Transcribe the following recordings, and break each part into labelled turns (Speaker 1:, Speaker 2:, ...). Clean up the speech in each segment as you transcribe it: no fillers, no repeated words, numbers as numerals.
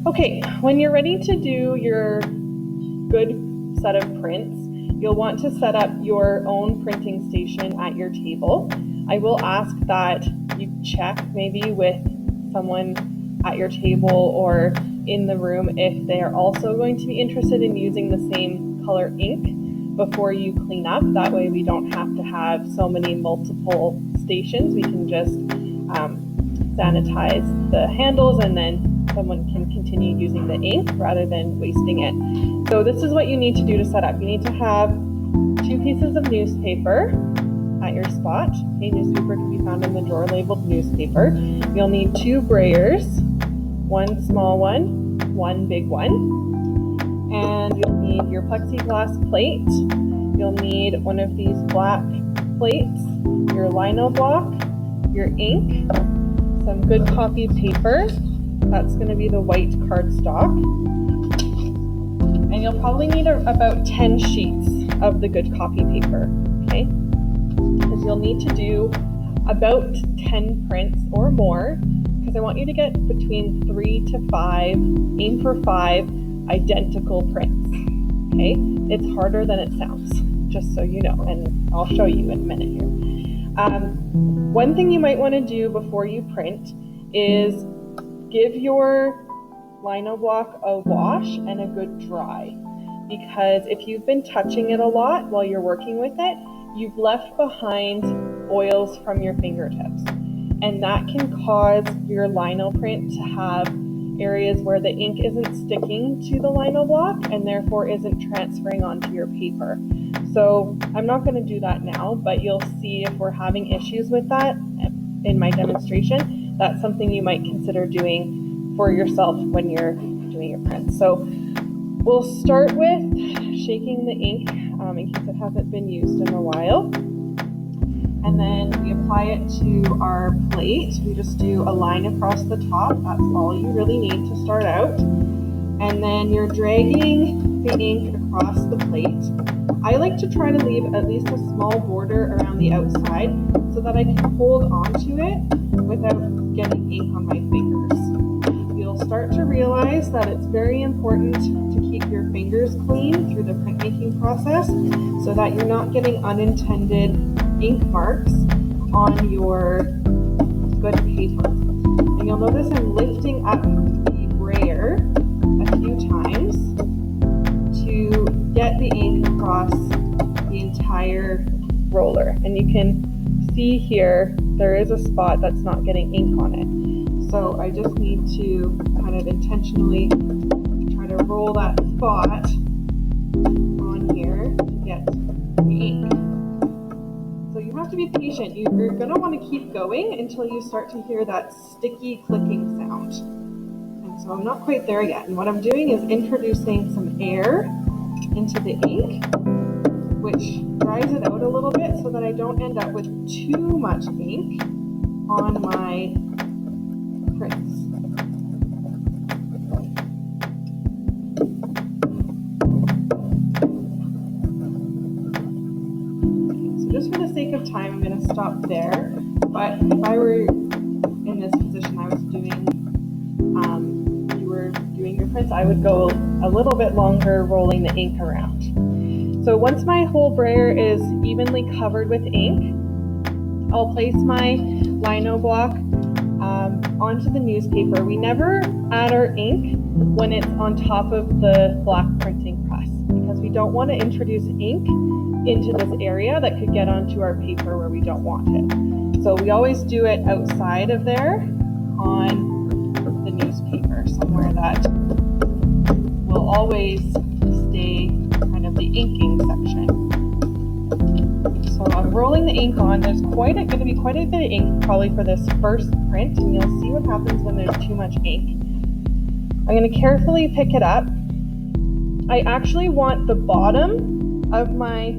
Speaker 1: Okay, when you're ready to do your good set of prints, you'll want to set up your own printing station at your table. I will ask that you check maybe with someone at your table or in the room if they are also going to be interested in using the same color ink before you clean up. That way we don't have to have so many multiple stations. We can just sanitize the handles and then someone can continue using the ink rather than wasting it. So this is what you need to do to set up. You need to have 2 pieces of newspaper at your spot. Okay, newspaper can be found in the drawer labeled newspaper. You'll need 2 brayers, 1 small one, 1 big one. And you'll need your plexiglass plate. You'll need one of these black plates, your lino block, your ink, some good copy paper. That's going to be the white cardstock. And you'll probably need about 10 sheets of the good copy paper, okay? Because you'll need to do about 10 prints or more, because I want you to get between 3 to 5, aim for 5 identical prints, okay? It's harder than it sounds, just so you know, and I'll show you in a minute here. One thing you might want to do before you print is give your lino block a wash and a good dry, because if you've been touching it a lot while you're working with it, you've left behind oils from your fingertips, and that can cause your lino print to have areas where the ink isn't sticking to the lino block and therefore isn't transferring onto your paper. So I'm not going to do that now, but you'll see if we're having issues with that in my demonstration. That's something you might consider doing for yourself when you're doing your prints. So we'll start with shaking the ink in case it hasn't been used in a while. And then we apply it to our plate. We just do a line across the top. That's all you really need to start out. And then you're dragging the ink across the plate. I like to try to leave at least a small border around the outside so that I can hold onto it without getting ink on my fingers. You'll start to realize that it's very important to keep your fingers clean through the printmaking process so that you're not getting unintended ink marks on your good paper. And you'll notice I'm lifting up the brayer a few times to get the ink across the entire roller. And you can see here there is a spot that's not getting ink on it. So I just need to kind of intentionally try to roll that spot on here to get the ink. So you have to be patient. You're going to want to keep going until you start to hear that sticky clicking sound. And so I'm not quite there yet. And what I'm doing is introducing some air into the ink, which dries it out a little bit so that I don't end up with too much ink on my prints. So just for the sake of time, I'm going to stop there. But if I were in this position, I was you were doing your prints, I would go a little bit longer rolling the ink around. So once my whole brayer is evenly covered with ink, I'll place my lino block onto the newspaper. We never add our ink when it's on top of the black printing press, because we don't want to introduce ink into this area that could get onto our paper where we don't want it. So we always do it outside of there on the newspaper, somewhere that will always stay kind of the inking section. So I'm rolling the ink on. There's going to be quite a bit of ink probably for this first print, and you'll see what happens when there's too much ink. I'm going to carefully pick it up. I actually want the bottom of my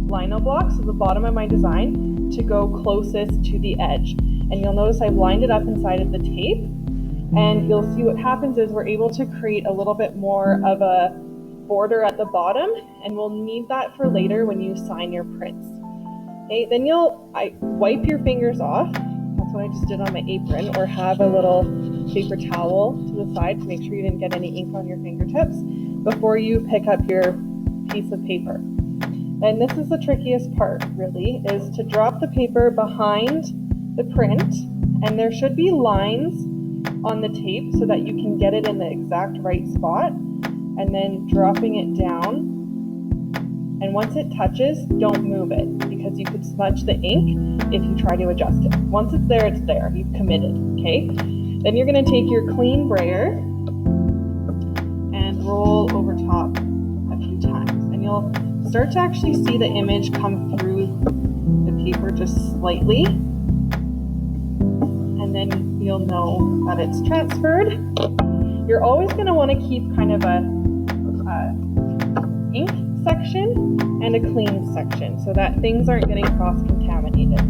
Speaker 1: lino block, so the bottom of my design, to go closest to the edge. And you'll notice I've lined it up inside of the tape, and you'll see what happens is we're able to create a little bit more of a border at the bottom, and we'll need that for later when you sign your prints. Okay, then I wipe your fingers off. That's what I just did on my apron, or have a little paper towel to the side to make sure you didn't get any ink on your fingertips before you pick up your piece of paper. And this is the trickiest part, really, is to drop the paper behind the print, and there should be lines on the tape so that you can get it in the exact right spot, and then dropping it down. And once it touches, don't move it, because you could smudge the ink if you try to adjust it. Once it's there, you've committed, okay? Then you're gonna take your clean brayer and roll over top a few times, and you'll start to actually see the image come through the paper just slightly, and then you'll know that it's transferred. You're always gonna wanna keep kind of a ink section and a clean section so that things aren't getting cross-contaminated.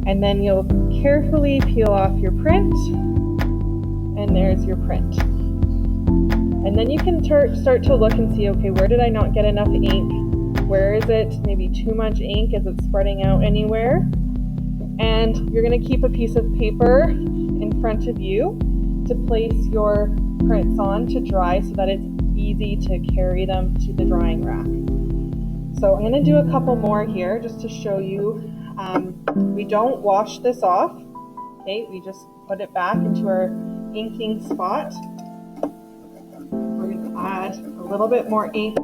Speaker 1: And then you'll carefully peel off your print, and there's your print. And then you can start to look and see, okay, where did I not get enough ink? Where is it? Maybe too much ink? Is it spreading out anywhere? And you're going to keep a piece of paper in front of you to place your prints on to dry so that it's easy to carry them to the drying rack. So I'm going to do a couple more here just to show you. We don't wash this off, okay? We just put it back into our inking spot. We're going to add a little bit more ink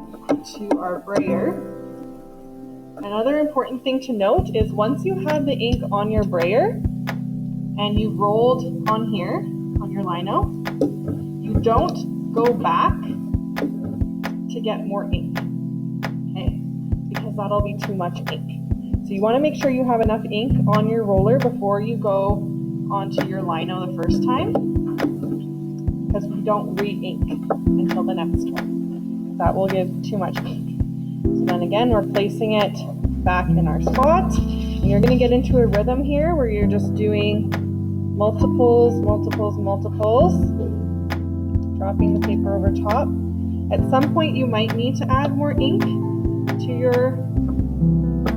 Speaker 1: to our brayer. Another important thing to note is once you have the ink on your brayer and you've rolled on here, on your lino, you don't go back to get more ink, okay? Because that'll be too much ink. So you want to make sure you have enough ink on your roller before you go onto your lino the first time, because we don't re-ink until the next one. That will give too much ink. So then again, we're placing it back in our spot, and you're going to get into a rhythm here where you're just doing multiples, dropping the paper over top. At some point you might need to add more ink to your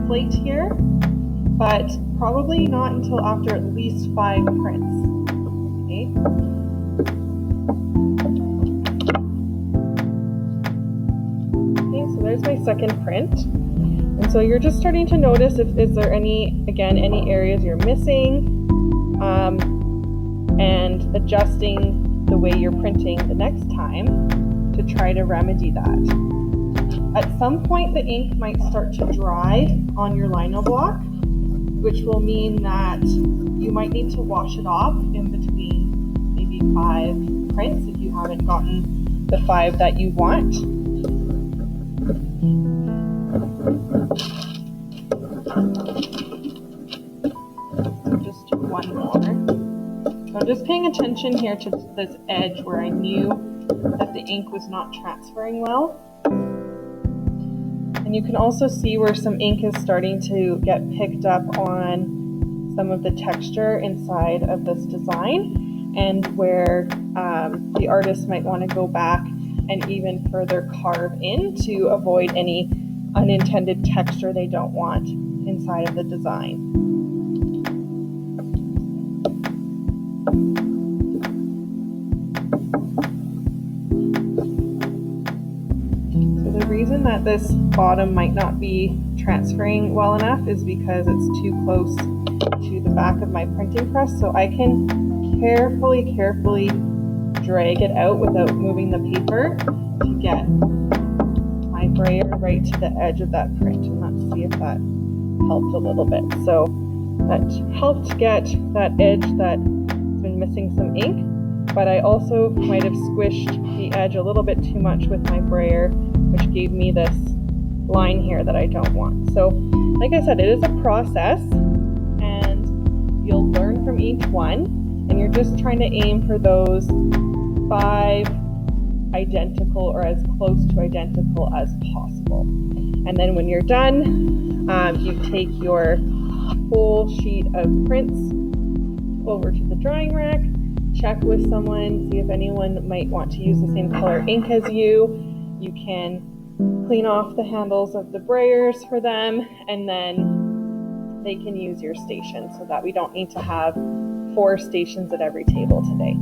Speaker 1: plate here, but probably not until after at least 5 prints. Okay. Okay, so there's my second print. And so you're just starting to notice is there any areas you're missing, and adjusting the way you're printing the next time to try to remedy that. At some point the ink might start to dry on your lino block, which will mean that you might need to wash it off in between maybe 5 prints if you haven't gotten the 5 that you want. So just do one more. So I'm just paying attention here to this edge where I knew that the ink was not transferring well. And you can also see where some ink is starting to get picked up on some of the texture inside of this design, and where the artist might want to go back and even further carve in to avoid any unintended texture they don't want inside of the design. The reason that this bottom might not be transferring well enough is because it's too close to the back of my printing press, so I can carefully drag it out without moving the paper to get my brayer right to the edge of that print. And let's see if that helped a little bit. So that helped get that edge that's been missing some ink, but I also might have squished the edge a little bit too much with my brayer, which gave me this line here that I don't want. So like I said, it is a process, and you'll learn from each one, and you're just trying to aim for those 5 identical or as close to identical as possible. And then when you're done, you take your whole sheet of prints over to the drying rack, check with someone, see if anyone might want to use the same color ink as you. You can clean off the handles of the brayers for them, and then they can use your station so that we don't need to have 4 stations at every table today.